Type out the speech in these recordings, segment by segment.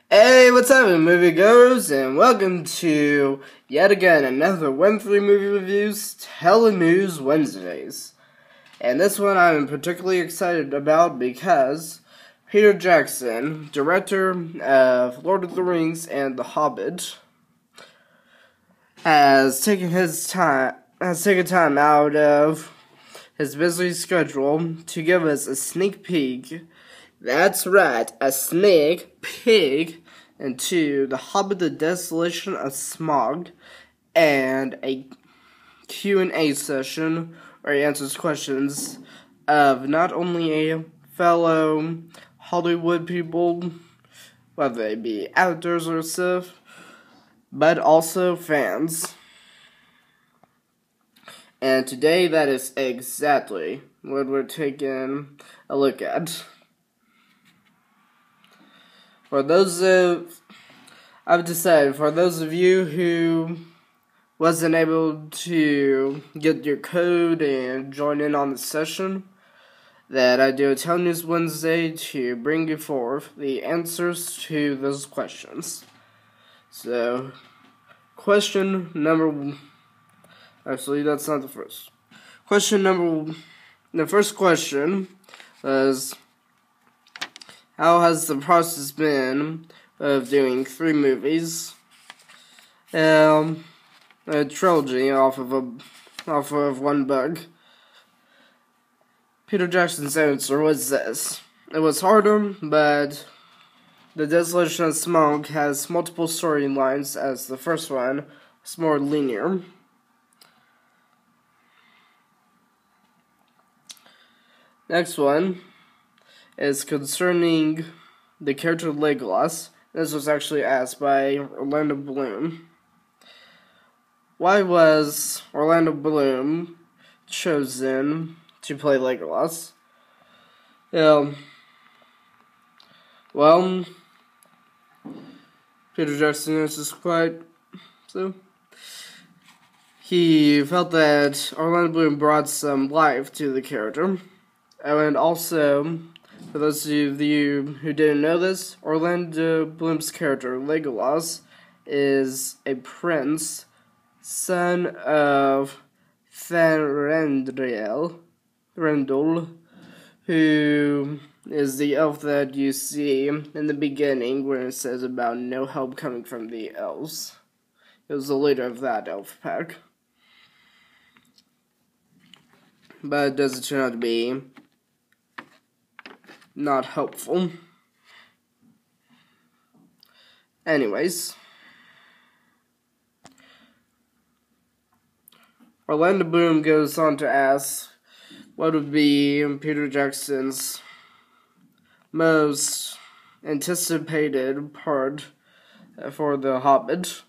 Hey, what's up, moviegoers, and welcome to, yet again, another 1-3 movie reviews, TeleNews Wednesdays. And this one I'm particularly excited about because Peter Jackson, director of Lord of the Rings and The Hobbit, has taken time out of his busy schedule to give us a sneak peek. That's right, a sneak peek into The Hobbit, the Desolation of Smaug, and a Q&A session where he answers questions of not only a fellow Hollywood people, whether they be actors or stuff, but also fans. And today that is exactly what we're taking a look at. For those of you who wasn't able to get your code and join in on the session, that I do a TeleNews Wednesday to bring you forth the answers to those questions. So, question number one. Actually, that's not the first. The first question was, how has the process been of doing 3 movies, a trilogy off of one book? Peter Jackson's answer was this: it was harder, but The Desolation of Smaug has multiple storylines, as the first one is more linear. Next one is concerning the character Legolas. This was actually asked by Orlando Bloom. Why was Orlando Bloom chosen to play Legolas? Well, Peter Jackson answers quite so. He felt that Orlando Bloom brought some life to the character. And also, for those of you who didn't know this, Orlando Bloom's character, Legolas, is a prince, son of Thranduil, who is the elf that you see in the beginning when it says about no help coming from the elves. He was the leader of that elf pack. But it doesn't turn out to be not helpful. Anyways, Orlando Bloom goes on to ask what would be Peter Jackson's most anticipated part for The Hobbit,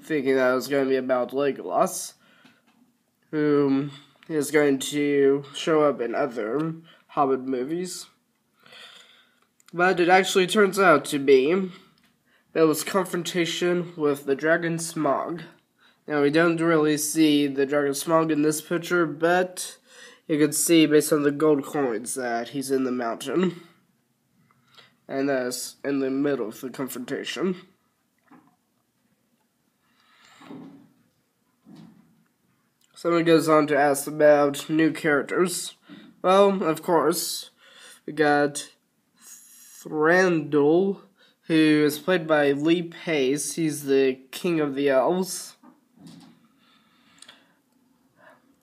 thinking that it was going to be about Legolas, who is going to show up in other Hobbit movies. But it actually turns out to be Bill's confrontation with the dragon Smaug. Now, we don't really see the dragon Smaug in this picture, but you can see based on the gold coins that he's in the mountain. And that's in the middle of the confrontation. Someone goes on to ask about new characters. Well, of course, we got Thranduil, who is played by Lee Pace. He's the king of the elves.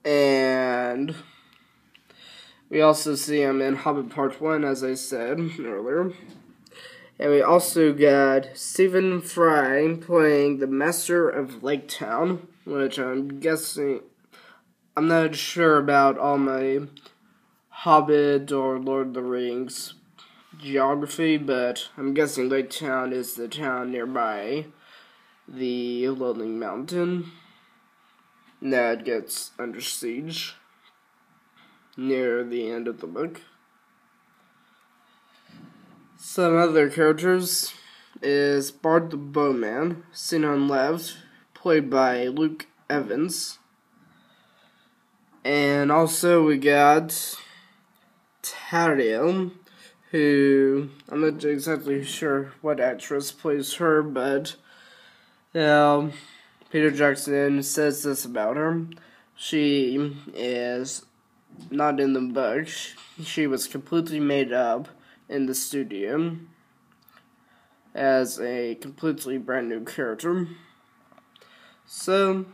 And we also see him in Hobbit Part 1, as I said earlier. And we also got Stephen Fry playing the Master of Lake Town, which I'm guessing, I'm not sure about all my Hobbit or Lord of the Rings geography, but I'm guessing Lake Town is the town nearby the Lonely Mountain that gets under siege near the end of the book. Some other characters is Bard the Bowman, seen on left, played by Luke Evans. And also we got Tauriel, who, I'm not exactly sure what actress plays her, but Peter Jackson says this about her. She is not in the book. She was completely made up in the studio as a completely brand new character. So,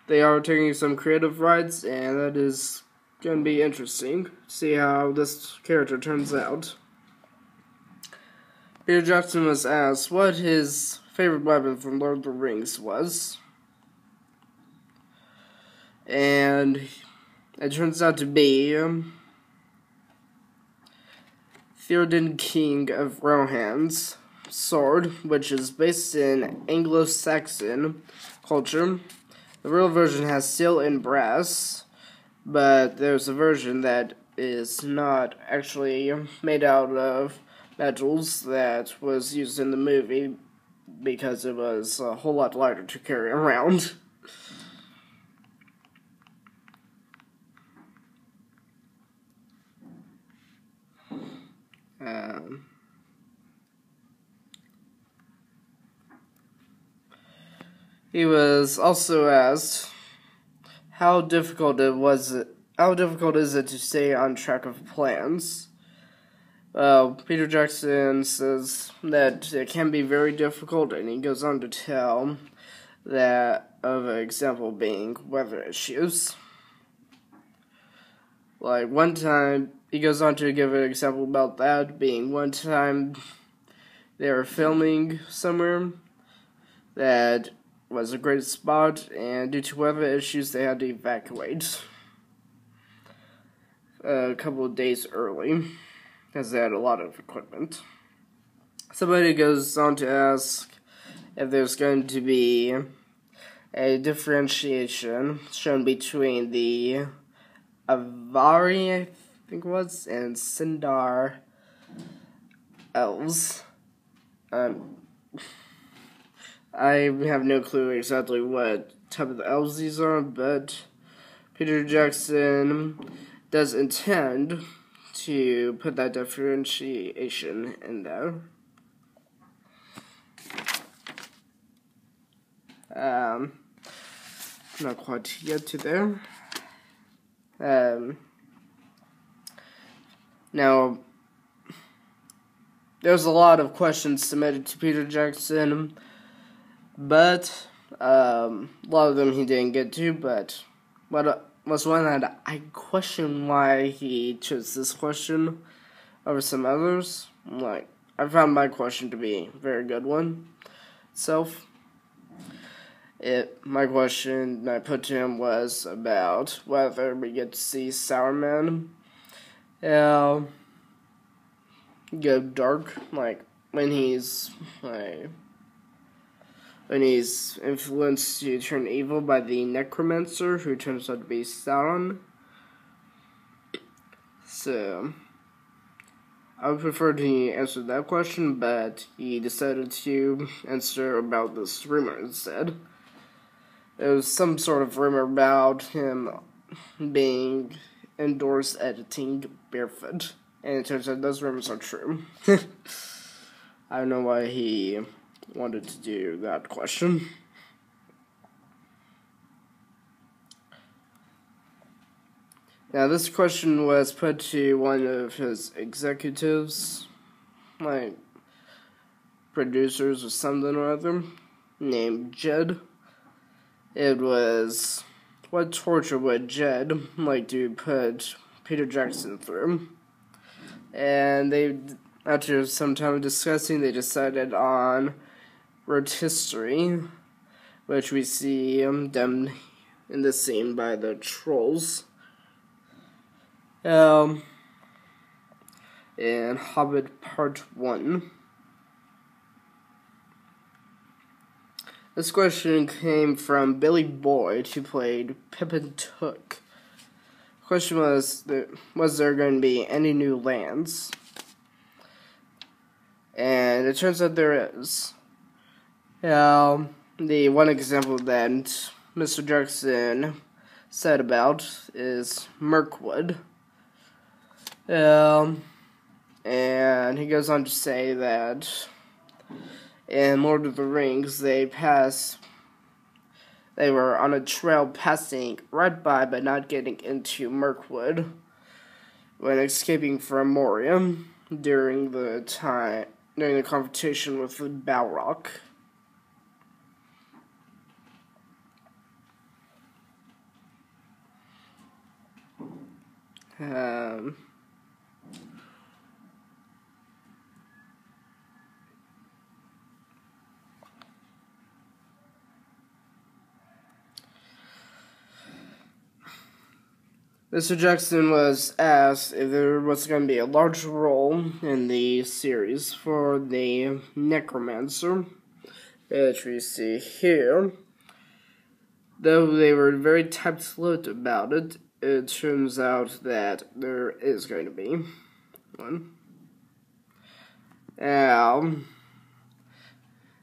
they are taking some creative rights, and that is going to be interesting to see how this character turns out. Peter Jackson was asked what his favorite weapon from Lord of the Rings was, and it turns out to be Theoden, King of Rohan's sword, which is based in Anglo-Saxon culture. The real version has steel and brass, but there's a version that is not actually made out of metals that was used in the movie because it was a whole lot lighter to carry around. He was also asked how difficult is it to stay on track of plans. Peter Jackson says that it can be very difficult, and he goes on to tell that of an example being weather issues. Like one time, he goes on to give an example about that being one time they were filming somewhere that was a great spot, and due to weather issues, they had to evacuate a couple of days early because they had a lot of equipment. Somebody goes on to ask if there's going to be a differentiation shown between the Avari, I think it was, and Sindar elves. I have no clue exactly what type of elves these are, but Peter Jackson does intend to put that differentiation in there. Not quite yet to there. Now, there's a lot of questions submitted to Peter Jackson, but a lot of them he didn't get to, but what was one that I question why he chose this question over some others. Like, I found my question to be a very good one itself. My question I put to him was about whether we get to see Sauron go dark, like when he's influenced to turn evil by the necromancer, who turns out to be Sauron. So, I would prefer to answer that question, but he decided to answer about this rumor instead. There was some sort of rumor about him being indoors editing barefoot, and it turns out those rumors are true. I don't know why he wanted to do that question. Now, this question was put to one of his executives, like producers or something or other, named Jed. It was, what torture would Jed like to put Peter Jackson through? And they, after some time of discussing, they decided on rotisserie, which we see done in this scene by the trolls. In Hobbit Part 1. This question came from Billy Boyd, who played Pippin Took. The question was there going to be any new lands? And it turns out there is. The one example that Mr. Jackson said about is Mirkwood. And he goes on to say that in Lord of the Rings, they were on a trail passing right by but not getting into Mirkwood when escaping from Moria during the confrontation with Balrog. Mr. Jackson was asked if there was going to be a large role in the series for the Necromancer, which we see here. Though they were very tight-lipped about it, it turns out that there is going to be one. Now,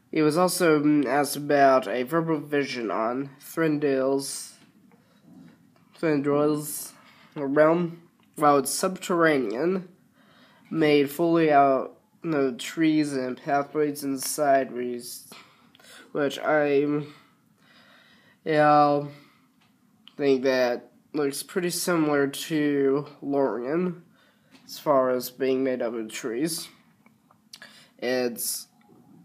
he was also asked about a verbal vision on Thranduil's realm. While it's subterranean, made fully out of trees and pathways inside, which I think that looks pretty similar to Lorien as far as being made up of trees. It's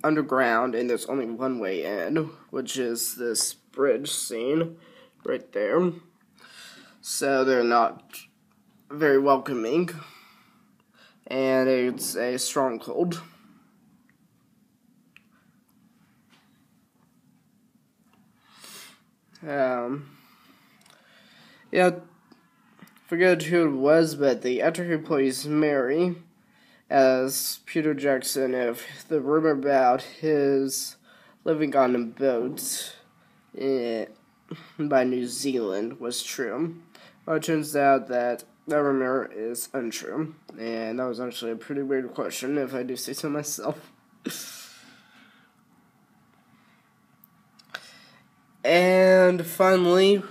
underground and there's only one way in, which is this bridge scene right there. So they're not very welcoming, and it's a stronghold. Forget who it was, but the actor who plays Mary as Peter Jackson, if the rumor about his living on a boat by New Zealand was true. Well, it turns out that rumor is untrue, and that was actually a pretty weird question, if I do say so myself. And finally,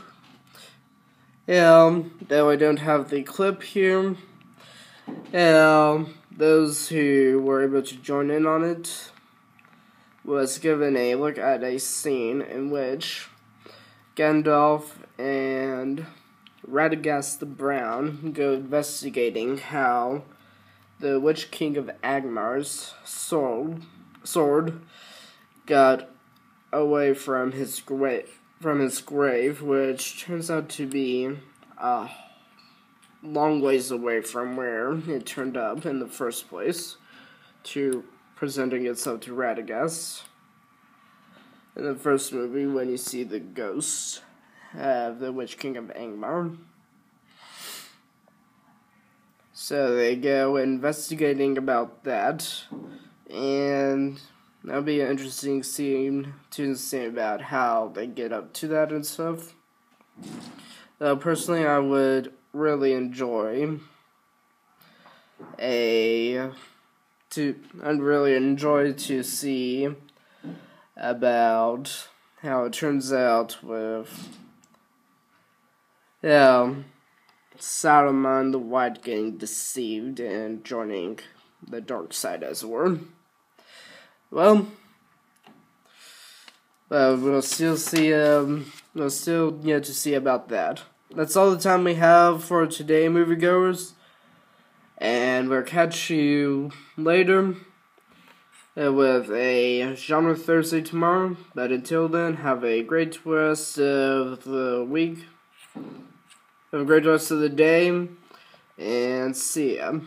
though I don't have the clip here, those who were able to join in on it was given a look at a scene in which Gandalf and Radagast the Brown go investigating how the Witch King of Angmar's sword got away from his grave, which turns out to be a long ways away from where it turned up in the first place, to presenting itself to Radagast. In the first movie, when you see the ghost of the Witch King of Angmar. So they go investigating about that, and that'll be an interesting scene to see about how they get up to that and stuff. Though personally, I would really enjoy to see about how it turns out with Saruman the White getting deceived and joining the dark side, as it were. Well, we'll still see. We'll still get to see about that. That's all the time we have for today, moviegoers, and we'll catch you later with a Genre Thursday tomorrow. But until then, have a great rest of the week. Have a great rest of the day, and see ya.